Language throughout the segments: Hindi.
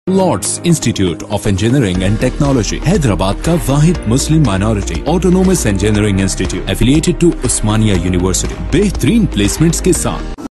Lord's institute of engineering and technology Hyderabad का वाहिद Muslim minority autonomous engineering institute affiliated to Osmania university, बेहतरीन प्लेसमेंट्स के साथ।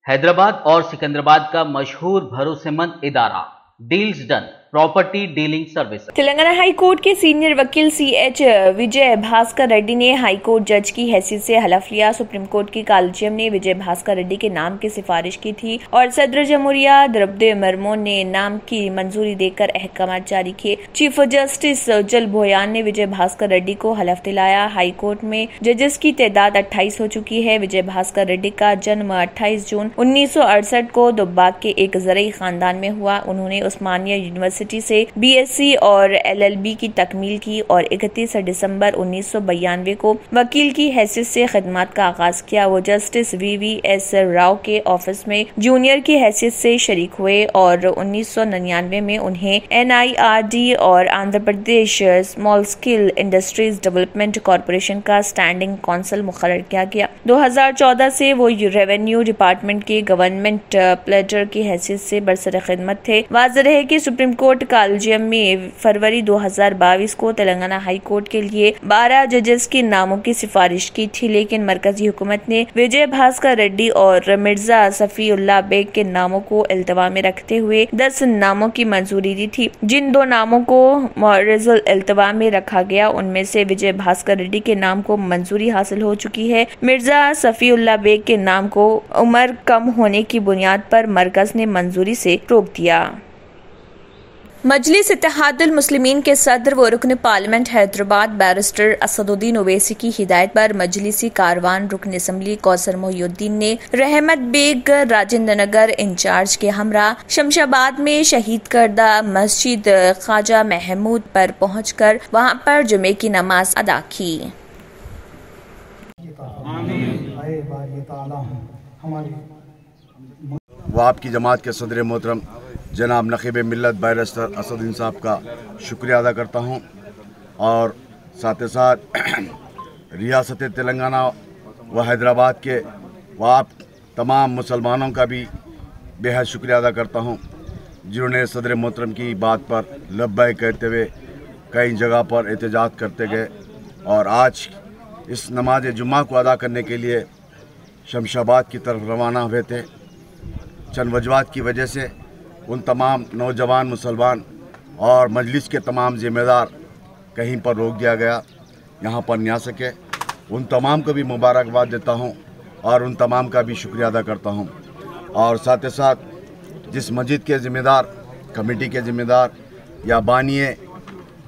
हैदराबाद और सिकंदराबाद का मशहूर भरोसेमंद इदारा deals done property dealing service. Telangana high court के सीनियर वकील CH विजय भास्कर रेड्डी ने हाई कोर्ट जज की हैसियत से हलफ लिया। सुप्रीम कोर्ट की कॉलेजियम ने विजय भास्कर रेड्डी के नाम की सिफारिश की थी और सदर जमहूरिया द्रौपदी मुर्मू ने नाम की मंजूरी देकर अहकाम जारी किए। चीफ जस्टिस उज्जल भोयान ने विजय भास्कर रेड्डी को हलफ दिलाया। हाई कोर्ट में जजेस की तादाद 28 हो चुकी है। विजय भास्कर रेड्डी का जन्म 28 जून 1968 को दुब्बाक के एक ज़रई खानदान में हुआ। उन्होंने उस्मानिया यूनिवर्सिटी से BSc और LLB की तकमील की और 31 दिसंबर 1992 को वकील की हैसियत से खिदमत का आगाज किया। वो जस्टिस VVS राव के ऑफिस में जूनियर की हैसियत से शरीक हुए और 1999 में उन्हें NIRD और Andhra Pradesh small scale industries development corporation का स्टैंडिंग काउंसिल मुकर्रर किया गया। 2014 से वो रेवेन्यू डिपार्टमेंट के गवर्नमेंट प्लेडर की हैसियत से बरसर खिदमत थे। वाज़ेह है कि सुप्रीम कोर्ट कॉलेजियम में फरवरी 2022 को तेलंगाना हाई कोर्ट के लिए 12 जजेस के नामों की सिफारिश की थी, लेकिन मरकजी हुकूमत ने विजय भास्कर रेड्डी और मिर्जा सफीउल्लाह बेग के नामों को इल्तवा में रखते हुए 10 नामों की मंजूरी दी थी। जिन 2 नामों को मौरज़ुल इल्तवा में रखा गया उनमें से विजय भास्कर रेड्डी के नाम को मंजूरी हासिल हो चुकी है। मिर्जा सफीउल्लाह बेग के नाम को उम्र कम होने की बुनियाद पर मरकज ने मंजूरी से रोक दिया। मजलिस इत्तेहादुल मुस्लिमीन के सदर व रुकन पार्लियामेंट हैदराबाद बैरिस्टर असदुद्दीन ओवैसी की हिदायत पर मजलिसी कारवान रुकन असम्बली कौसर मोहिउद्दीन ने रहमत बेग राजेंद्र नगर इंचार्ज के हमरा शमशाबाद में शहीद करदा मस्जिद ख्वाजा महमूद पर पहुंचकर वहां पर जुमे की नमाज अदा की। वो आपकी जमात के सदर मोहतरम जनाब नकीब मिल्लत बैरिस्टर असदुद्दीन साहब का शुक्रिया अदा करता हूं और साथ ही साथ रियासत तेलंगाना व हैदराबाद के व आप तमाम मुसलमानों का भी बेहद शुक्रिया अदा करता हूं, जिन्होंने सदर मोहतरम की बात पर लब्बैक कहते हुए कई जगह पर एहतजाज करते गए और आज इस नमाज जुम्मा को अदा करने के लिए शमशाबाद की तरफ रवाना हुए थे। चंद वजूहात की वजह से उन तमाम नौजवान मुसलमान और मजलिस के तमाम ज़िम्मेदार कहीं पर रोक दिया गया, यहाँ पर नहीं आ सके। उन तमाम को भी मुबारकबाद देता हूँ और उन तमाम का भी शुक्रिया अदा करता हूँ और साथ ही साथ जिस मस्जिद के ज़िम्मेदार, कमेटी के ज़िम्मेदार या बानिए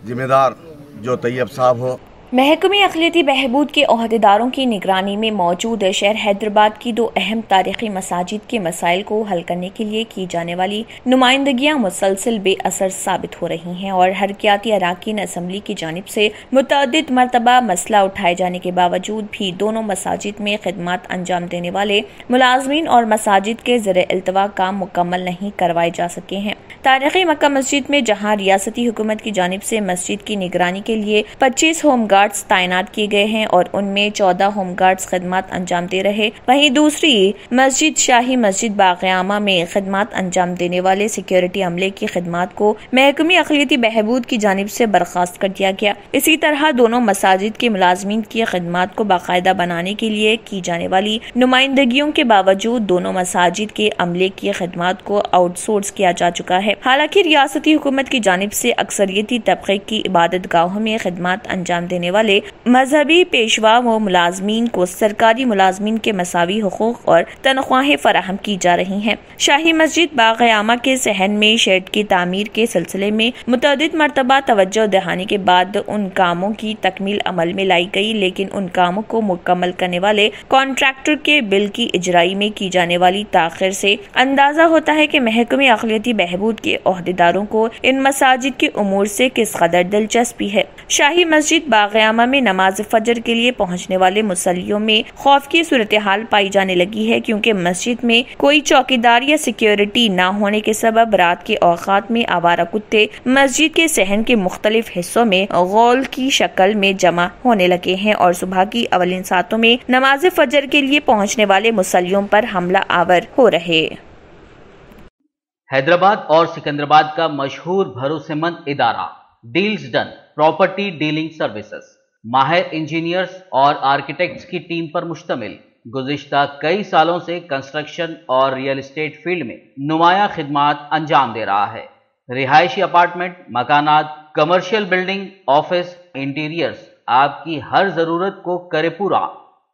ज़िम्मेदार जो तैयब साहब हो, महकमे अक़लियती बहबूद के ओहदेदारों की निगरानी में मौजूद शहर हैदराबाद की 2 अहम तारीखी मसाजिद के मसाइल को हल करने के लिए की जाने वाली नुमाइंदगियां मुसलसल बेअसर साबित हो रही हैं और हरकियाती अराकीन असम्बली की जानिब से मुतअद्दिद मरतबा मसला उठाए जाने के बावजूद भी दोनों मसाजिद में खिदमत अंजाम देने वाले मुलाजमीन और मसाजिद के ज़र इल्तवा काम मुकम्मल नहीं करवाए जा सके हैं। तारीखी मक्का मस्जिद में जहाँ रियासती हुकूमत की जानिब से मस्जिद की निगरानी के लिए 25 होम गार्ड्स तैनात किए गए हैं और उनमें 14 होम गार्ड्स खिदमत अंजाम दे रहे, वहीं दूसरी मस्जिद शाही मस्जिद बाग़यामा में खिदमत अंजाम देने वाले सिक्योरिटी अमले की खिदमत को महकमे अक़लियती बहबूद की जानिब से बर्खास्त कर दिया गया। इसी तरह दोनों मसाजिद के मुलाजमीन की खिदमत को बाकायदा बनाने के लिए की जाने वाली नुमाइंदगियों के बावजूद दोनों मसाजिद के अमले की खिदमत को आउटसोर्स किया जा चुका है। हालांकि रियासती हुकूमत की जानिब से अक्सरियती तबके की इबादत गाहों में खिदमत अंजाम देने वाले मजहबी पेशवा व मुलाजमीन को सरकारी मुलाजमीन के मसावी हुकूक और तनख्वाहें फराहम की जा रही हैं। शाही मस्जिद बाग़यामा के सहन में शेड की तामीर के सिलसिले में मुतअद्दिद मरतबा तवज्जो दहाने के बाद उन कामों की तकमील अमल में लाई गई, लेकिन उन कामों को मुकम्मल करने वाले कॉन्ट्रैक्टर के बिल की इजराई में की जाने वाली ताख़िर से अंदाजा होता है कि महकमे अक़लियती बहबूद के ओहदेदारों को इन मसाजिद के उमूर से किस कदर दिलचस्पी है। शाही मस्जिद बाग़यामा में नमाज फजर के लिए पहुंचने वाले मुसल्लियों में खौफ की सूरत हाल पाई जाने लगी है, क्योंकि मस्जिद में कोई चौकीदार या सिक्योरिटी न होने के सबब रात के औकात में आवारा कुत्ते मस्जिद के सहन के मुख्तलिफ हिस्सों में गौल की शक्ल में जमा होने लगे हैं और सुबह की अवलिन सातों में नमाज फजर के लिए पहुंचने वाले मुसल्लियों पर हमला आवर हो रहे। हैदराबाद और सिकंदराबाद का मशहूर भरोसेमंद इदारा deals done property dealing services माहिर इंजीनियर्स और आर्किटेक्ट्स की टीम पर मुश्तमिल गुज़िश्ता कई सालों से कंस्ट्रक्शन और रियल एस्टेट फील्ड में नुमाया खिदमात अंजाम दे रहा है। रिहायशी अपार्टमेंट, मकानात, कमर्शियल बिल्डिंग, ऑफिस, इंटीरियर्स आपकी हर जरूरत को करे पूरा।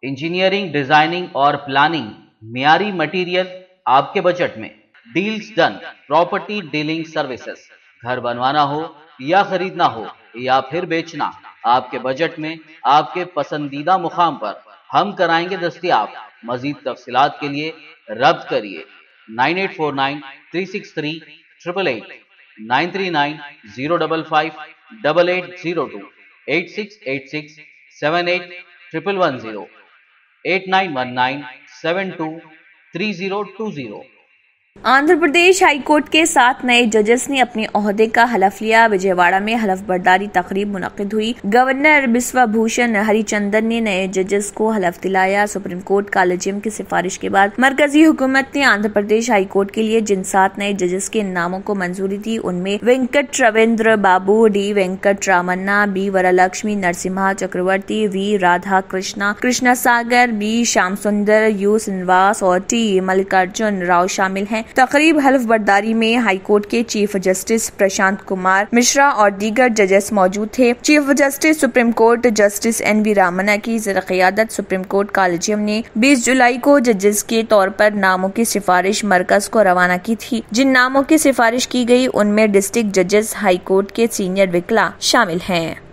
इंजीनियरिंग, डिजाइनिंग और प्लानिंग, मियारी मटेरियल आपके बजट में। Deals done property dealing services, घर बनवाना हो या खरीदना हो या फिर बेचना, आपके बजट में आपके पसंदीदा मुकाम पर हम कराएंगे दस्तयाब। मजीद तफसीलात के लिए रब्त करिए 9849-363-888, 939-055-8802, 8686-78-110, 8919-723020। आंध्र प्रदेश हाईकोर्ट के 7 नए जजेस ने अपने ओहदे का हलफ लिया। विजयवाड़ा में हलफ बर्दारी तकरीब मुनक्किद हुई। गवर्नर बिस्वा भूषण हरिचंदन ने नए जजेस को हलफ दिलाया। सुप्रीम कोर्ट कॉलेजियम की सिफारिश के बाद मरकजी हुकूमत ने आंध्र प्रदेश हाईकोर्ट के लिए जिन 7 नए जजेस के नामों को मंजूरी दी उनमें Venkat Ravindra Babu, D Venkat Ramanna, B Varalakshmi Narasimha Chakravarthi, V Radha Krishna Sagar, B Shyam Sundar, U Srinivas और टी मल्लिकार्जुन राव शामिल हैं। तकरीब हलफ बर्दारी में हाईकोर्ट के चीफ जस्टिस प्रशांत कुमार मिश्रा और दीगर जजेस मौजूद थे। Chief justice supreme court justice NV Ramana की ज़ेर-क़ियादत सुप्रीम कोर्ट कॉलेजियम ने 20 जुलाई को जजेस के तौर पर नामों की सिफारिश मरकज को रवाना की थी। जिन नामों की सिफारिश की गई उनमें डिस्ट्रिक्ट जजेस हाईकोर्ट के सीनियर वकील शामिल हैं।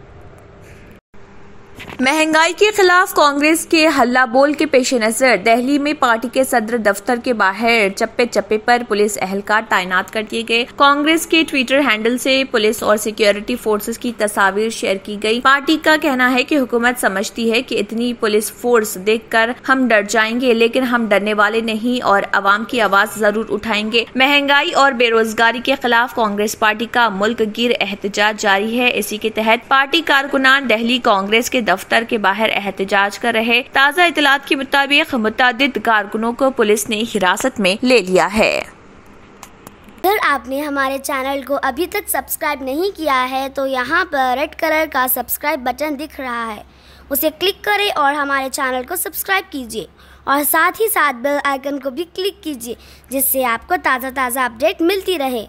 महंगाई के खिलाफ कांग्रेस के हल्ला बोल के पेश नजर दिल्ली में पार्टी के सदर दफ्तर के बाहर चप्पे चप्पे पर पुलिस एहलकार तैनात कर दिए गए। कांग्रेस के ट्विटर हैंडल से पुलिस और सिक्योरिटी फोर्सेस की तस्वीर शेयर की गई। पार्टी का कहना है कि हुकूमत समझती है कि इतनी पुलिस फोर्स देखकर हम डर जाएंगे, लेकिन हम डरने वाले नहीं और अवाम की आवाज जरूर उठाएंगे। महंगाई और बेरोजगारी के खिलाफ कांग्रेस पार्टी का मुल्क गिर एहतजाज जारी है। इसी के तहत पार्टी कारकुनान दिल्ली कांग्रेस के दफ्तर के बाहर एहतजाज कर रहे। ताज़ा इतलात के मुताबिक मुतअद्दिद कारकुनों को पुलिस ने हिरासत में ले लिया है। अगर आपने हमारे चैनल को अभी तक सब्सक्राइब नहीं किया है तो यहाँ पर रेड कलर का सब्सक्राइब बटन दिख रहा है, उसे क्लिक करें और हमारे चैनल को सब्सक्राइब कीजिए और साथ ही साथ बेल आइकन को भी क्लिक कीजिए, जिससे आपको ताज़ा अपडेट मिलती रहे।